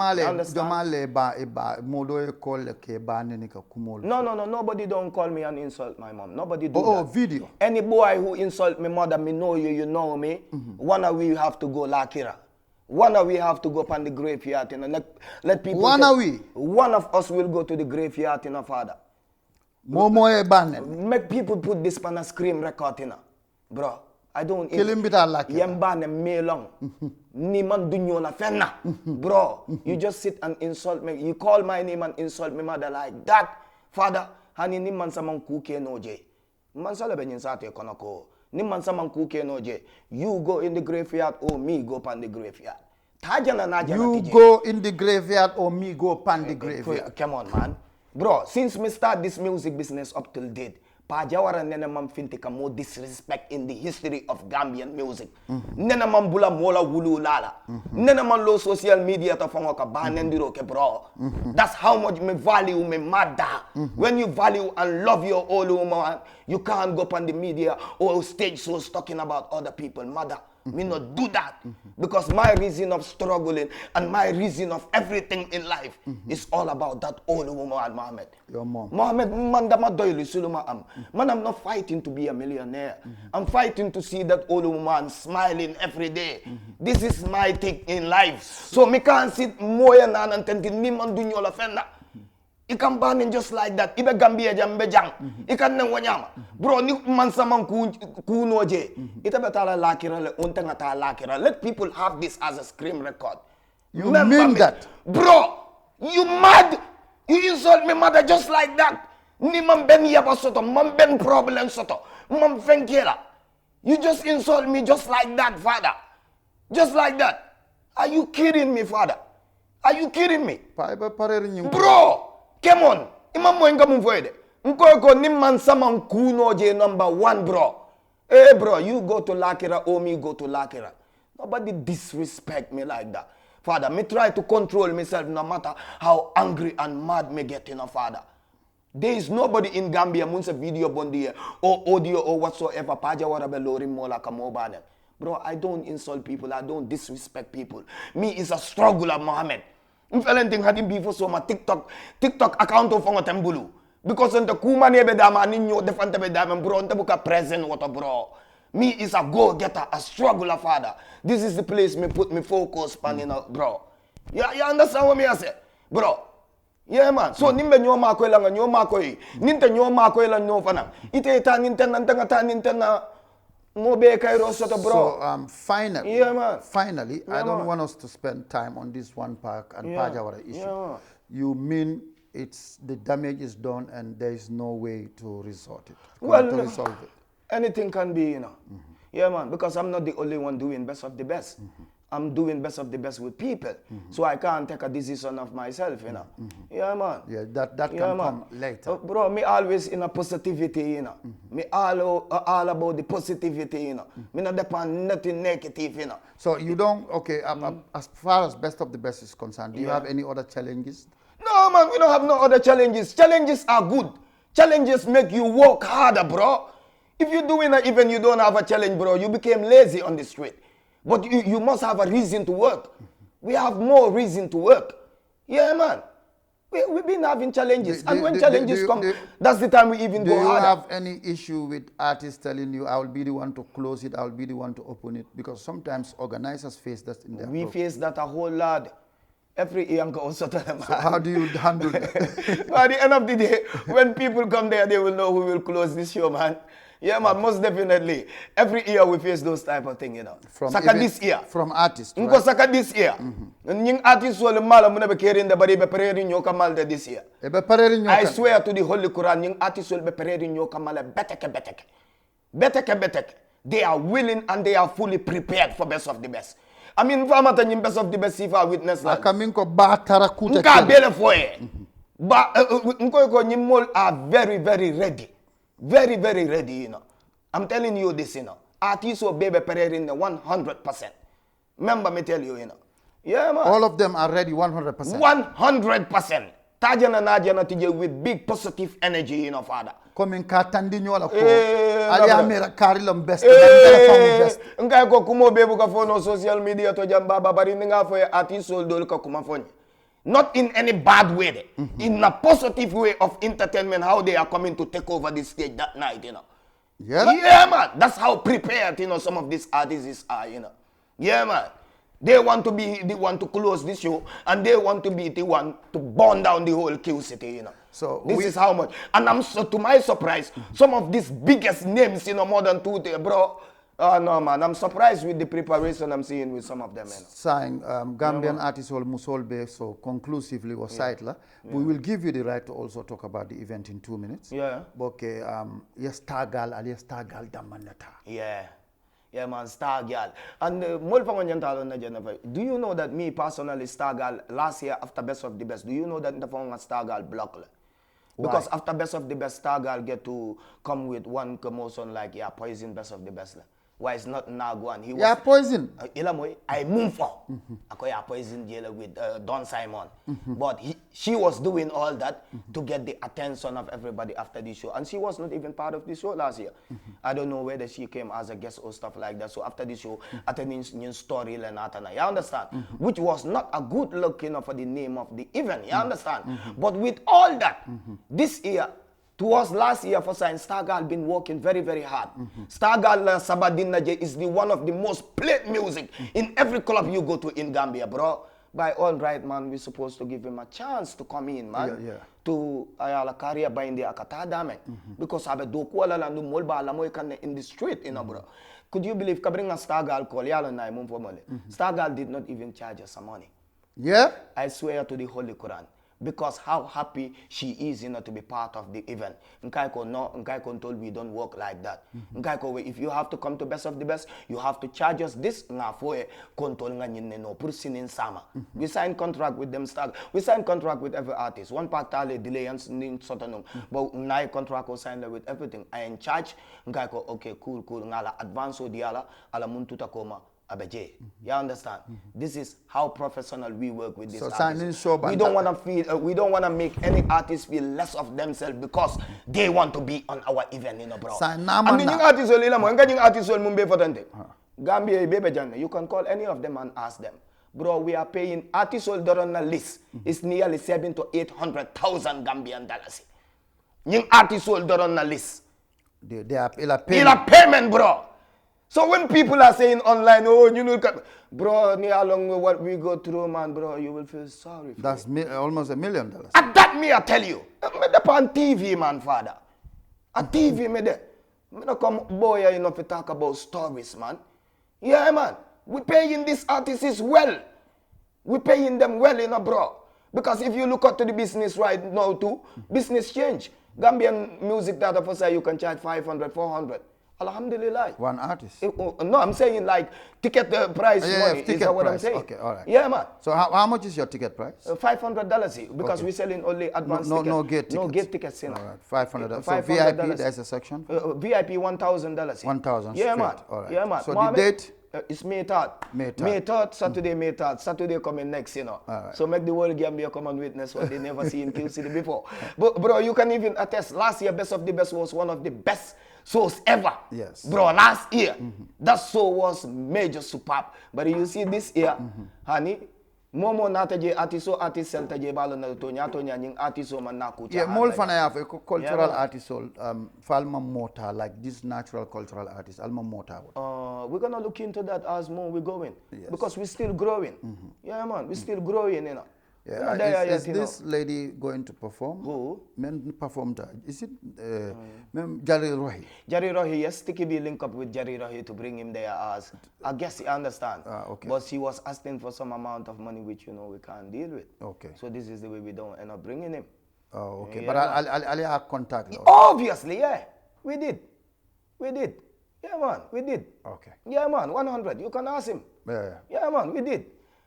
nobody don't call me and insult my mom. Nobody do that. Video. Any boy who insult my mother, me know you, you know me. One of we have to go lakira. One of we have to go up on the graveyard and let people. One of us will go to the graveyard in a father. Make people put this on a scream record in a bro. I don't kill him with a lucky. Yembane me long. Niman dunyo na fenna. Bro, you just sit and insult me. You call my name and insult me mother like that. Father, hani ni man samang kuke noje. Man sala benyin sate konako. You go in the graveyard or me go pan the graveyard. You go in the graveyard or me go pan the graveyard. Come on, man. Bro, since me start this music business up till date, Pa Jawara nena mam fintika more disrespect in the history of Gambian music. Nena mam bula mola wulu lala. Nena man low social media to fonga ka banendiro ke bro. That's how much me value me mother. When you value and love your old woman, you can't go up on the media or stage shows talking about other people. Mother, me not do that. Because my reason of struggling and my reason of everything in life is all about that old woman, Mohammed. Your mom. Mohammed, man, I'm not fighting to be a millionaire. I'm fighting to see that old woman smiling every day. This is my thing in life. So me can't sit more than and me man do la fenda. You can ban in just like that. Ibe Gambia jambe jang. You can know wanyama. Bro, ni man samang kuno je. Ita betala lakira le untanga ta lakira. Let people have this as a scream record. You mean that? Bro, you mad? You insult me mother just like that. Ni man ben yaba soto, man ben problem soto. Man fenkela. You just insult me just like that, father. Just like that. Are you kidding me, father? Are you kidding me? Bro! Come on, imam mo inga mumvoide. Nko ni man sama kuno je number 1, bro. Hey, bro, you go to Lakira or me go to Lakira. Nobody disrespect me like that. Father, me try to control myself no matter how angry and mad me get, father. There is nobody in Gambia munsa video bondi or audio or whatsoever. Pa Jawara be lori mola kamobane. Bro, I don't insult people. I don't disrespect people. Me is a struggler, Mohammed. If anything had before so my TikTok account of Tembulu. Because on the Kuma nebe dama ninyo defante be dama bro on the buka present water bro. Me is a go-getter, a struggler father. This is the place me put me focus pan bro. You understand what me I say? Bro. Yeah man. So nimbe nyoma ko lang nyoma ko ninte nyoma ko lang no fana. Ite ta ninte nantanga ta ninte na So finally, yeah, man. finally, Yeah, I don't man. want us to spend time on this one park and Pa Jawara issue. Yeah. You mean it's the damage is done and there is no way to resort it, Well, to resolve it? Anything can be, Yeah, man, because I'm not the only one doing best of the best. I'm doing best of the best with people. So I can't take a decision of myself, Yeah, man. Yeah, that can come later. Bro, me always in a positivity, Me all about the positivity, Me not depend nothing negative, So you don't, okay, as far as best of the best is concerned, do you have any other challenges? No, man, we don't have no other challenges. Challenges are good. Challenges make you work harder, bro. If you're doing it, even you don't have a challenge, bro, you became lazy on the street. But you must have a reason to work. We have more reason to work. Yeah, man. We've been having challenges. And when challenges come, that's the time we even go harder. Do you have any issue with artists telling you, I will be the one to close it, I will be the one to open it? Because sometimes organizers face that in their We face that a whole lot. Every year, also tell them. So how do you handle that? At the end of the day, when people come there, they will know who will close this show, man. Yeah, man, most definitely. Every year we face those type of things, this year. From artists, right? Saka this year. Yung artists wala mala muna be carrying the body be preparing nyo kamal this year. I swear to the Holy Quran, yung artists will be preparing nyo kamal beteke. They are willing and they are fully prepared for best of the best. I mean, famata yung best of the best if I witness that. Akaminko ba tarakuta. Nka bele foye. But nko nyimol are very, very ready. Very, very ready, I'm telling you this, Artists will be preparing 100%. Remember me tell you, Yeah, man. All of them are ready 100%. 100%. Tajana Najana TJ with big positive energy, Father. Coming katandinyo la ko. Ali amera karilam best. Nka ko kumo bebu ka phone social media to jamba babari nga fo artist will do ka kuma phone. Not in any bad way, in a positive way of entertainment, how they are coming to take over the stage that night, Yeah? Yeah, man. That's how prepared, some of these artists are, Yeah, man. They want to be the one to close this show, and they want to be the one to burn down the whole Q City, So this is how much. And to my surprise, some of these biggest names, more than two, bro. Oh, no, man. I'm surprised with the preparation I'm seeing with some of them. Saying Gambian artists will musolbe so conclusively was Saitla. We will give you the right to also talk about the event in 2 minutes. Yeah. Okay, yes, Stargal, alias Stargal Damanata. Yeah. Yeah, man, Stargal. And do you know that me personally, Stargal, last year after Best of the Best, do you know that the phone Stargal block? Because after Best of the Best, Stargal get to come with one commotion like, Poison Best of the Best. Why it's not Nagwan? He was Poison. I move for. I Poison jail with Don Simon. But she was doing all that to get the attention of everybody after the show. And she was not even part of the show last year. I don't know whether she came as a guest or stuff like that. So after the show, attending new story, you understand? Which was not a good look, for the name of the event. You understand? But with all that, this year, towards last year for Science, Stargal been working very, very hard. Stargal Sabadin Naje is one of the most played music in every club you go to in Gambia, bro. By all right, man, we're supposed to give him a chance to come in, man. To ayala career by in the akatada, man. Because abe doku ala landu molba alamoy kan in the street, bro. Could you believe kabringa Stargal call yala na imum for mole? Stargal did not even charge us some money. Yeah? I swear to the Holy Quran. Because how happy she is, to be part of the event. Nkaiko told we don't work like that. Nkaiko, if you have to come to Best of the Best, you have to charge us this. We signed contract with them. We signed contract with every artist. One part delay and but now contract was signed with everything. I in charge. Nkaiko, okay, cool. Ngala advance diala ala muntuta koma. You understand? This is how professional we work with this artist. We don't want to feel. We don't want to make any artist feel less of themselves because they want to be on our event, bro. And the artists will mumbe for them. Gambia, baby, you can call any of them and ask them, bro. We are paying artists on the list. It's nearly 700,000 to 800,000 Gambian dollars. Yung artists on the list. They are payment, bro. So when people are saying online, bro, along what we go through, man, bro, you will feel sorry. That's almost $1 million. At that, I tell you, me on TV, man, father. At TV, me there. Me no come boy you know to talk about stories, man. Yeah, man. We paying these artists well. We paying them well, you know, bro. Because if you look at to the business right now too, business change. Gambian music that of us say you can charge 500, 400. Alhamdulillah. One artist? No, I'm saying like ticket price money. Ticket is that what price. I'm saying? Okay, all right. Yeah, man. So how much is your ticket price? $500 because we're selling only advance tickets. No gate tickets. No gate tickets, you know. All right, $500. So $500. VIP, there's a section? VIP $1,000. 1,000 Yeah, straight. man. All right. Yeah, man. So Mohammed, the date? It's May 3rd. May 3rd. May 3rd, Saturday, May 3rd. Saturday coming next, you know. Right. So make the world Gambia come and witness what they never see in Q City before. But, bro, you can even attest, last year, Best of the Best was one of the best shows ever. Yes. Bro, last year, that show was major superb. But you see this year, honey, Momo nata je artiso artist selta je balo na Tonyaa nying artiso man na kucha. Yeah, more fun I have a cultural artist falma mota like this natural cultural artist alma mota. We're gonna look into that as more we're going. Yes. Because we're still growing. Yeah, man, we're still growing, you know. Yeah, is this lady going to perform? Who? Men performed. Is it Jari Rohi? Jari Rohi, yes, Sticky B link up with Jari Rohi to bring him there as, I guess he understand. Okay. But he was asking for some amount of money which, you know, we can't deal with. Okay. So this is the way we don't end up bringing him. Oh, okay. Yeah, But I'll have contact. Though. Obviously, yeah. We did. Yeah, man, we did. Okay. Yeah, man, 100. You can ask him. Yeah. Yeah, man, we did.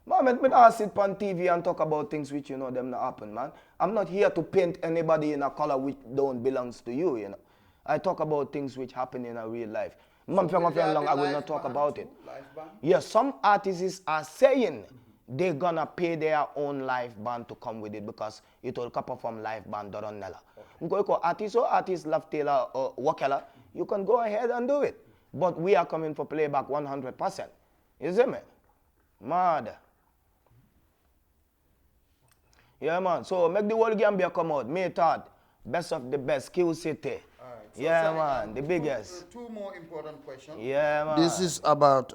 Man, I sit on TV and talk about things which, you know, them not happen, man. I'm not here to paint anybody in a color which don't belongs to you, you know. I talk about things which happen in a real life. I will not talk about it. Yeah, some artists are saying they're gonna pay their own live band to come with it because it will come from live band Doron Nella. Artist love Taylor or Wakela, you can go ahead and do it. But we are coming for playback 100%. You see me? Mad. Yeah, man. So make the whole Gambia come out. May 3rd. Best of the best. Q City. All right. So yeah, man. The biggest. Two more important questions. Yeah, man. This is about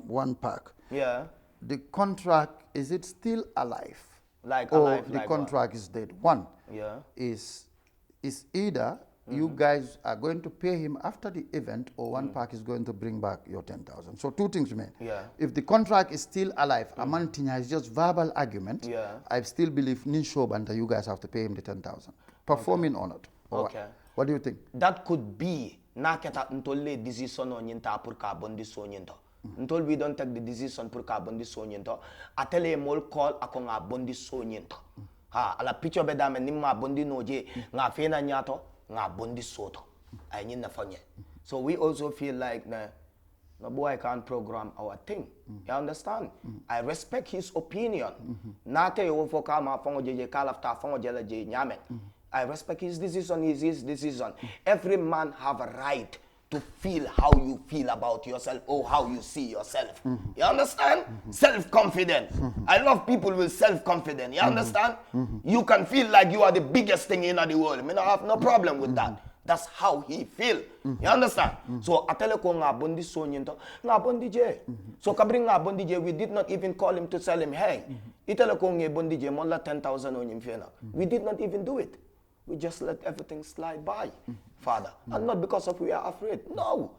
one pack. Yeah. The contract, is it still alive? Like or alive, the like contract is dead? One. Yeah. Is either you guys are going to pay him after the event or one pack is going to bring back your 10,000. So two things, man. Yeah. If the contract is still alive, Amantinya is just verbal argument. Yeah. I still believe Ninsho Banta, you guys have to pay him the 10,000. Performing on it. Okay. What do you think? That could be naketa ntole decision on yinta pour carbon disonyento. Until we don't take the decision pour carbon disonyento, atele mol call akonga bondi sonyento. Ha, ala picture bedame nimma bondi noje nga fena nyato nga bondi soto. Ay na fanye. So we also feel like no boy can't program our thing. You understand? I respect his opinion. Nate yo for kama fongo jeje kalafta fongo jela je nyame. I respect his decision, his decision. Every man have a right to feel how you feel about yourself or how you see yourself. You understand? Self-confident. I love people with self-confidence. You understand? You can feel like you are the biggest thing in the world. I mean, I have no problem with that. That's how he feel. You understand? So atele ko nga bondi sonyento nga bondi je. So kabri nga bondi je, we did not even call him to tell him, hey, itele ko nga bondi je molla 10,000 on him fena. We did not even do it. We just let everything slide by, Father. And not because of we are afraid. No.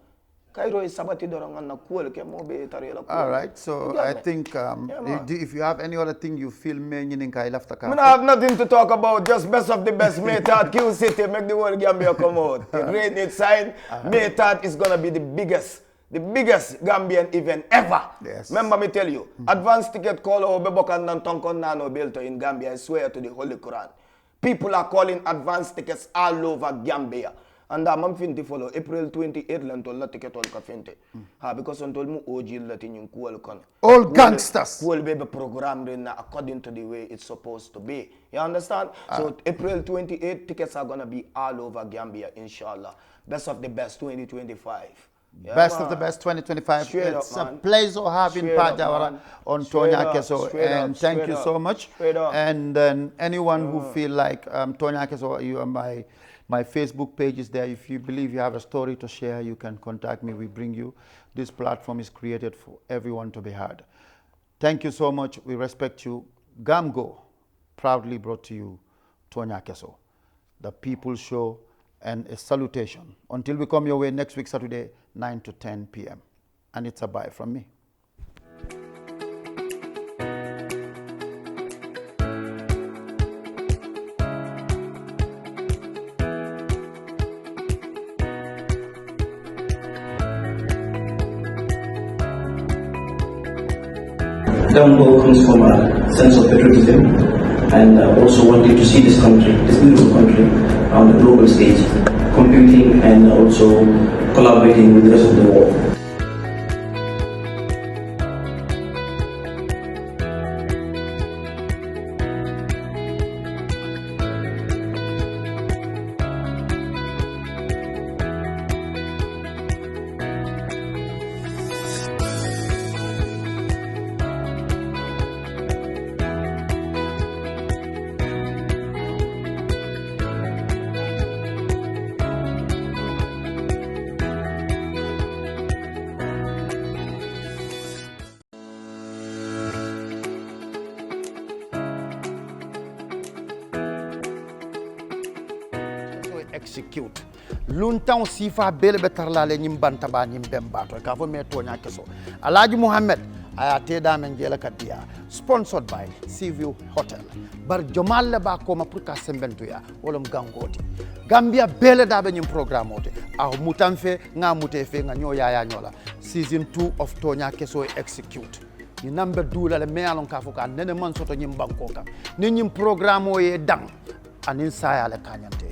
Cairo is sabati dorang na cool ke mo be tarela. All right. So I think if you have any other thing you feel meaning kai left the I have nothing to talk about. Just best of the best. May 3rd, Q City, make the whole Gambia come out. The great sign. May 3rd is gonna be the biggest Gambian event ever. Yes. Remember me tell you, advance ticket call or bebokan nan tonkon nano belto in Gambia. I swear to the Holy Quran. People are calling advance tickets all over Gambia. And I'm finti follow April 28 lantol la ticket all ka finti. Because on told mu OG latin yung kual kon. All gangsters. Kual baby program na according to the way it's supposed to be. You understand? So April 28 tickets are gonna be all over Gambia, inshallah. Best of the best 2025. Yeah, best of the best 2025. It's a pleasure having Pa Jawara on Tonyaa Kesso, and thank you so much. And then anyone who feel like Tonyaa Kesso, you are my Facebook page is there. If you believe you have a story to share, you can contact me. We bring you. This platform is created for everyone to be heard. Thank you so much. We respect you. Gamgo proudly brought to you Tonyaa Kesso, the People Show, and a salutation. Until we come your way next week, Saturday, 9 to 10 p.m. And it's a bye from me. Downfall comes from a sense of patriotism and also wanting to see this country, this beautiful country, on the global stage, competing and also collaborating with the rest of the world. Execute luntan sifa bele betarlale nyim bantaba nyim bembato ka fo me Tonyaa Kesso Alhaji Muhammad aya teda men jela kadia sponsored by Seaview Hotel bar jomal le ba ko ma pour ka sembentuya wolom gangoti Gambia bele da be nyim programme ote a mutamfe nga mutefe nga nyoya nyola season 2 of Tonyaa Kesso Execute ni number 2 la le me alon ka fo ka nene man soto nyim banko ka ni nyim programme o ye dang anin saya le kanyante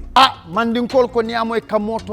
mandin kol ko niamoy kamoto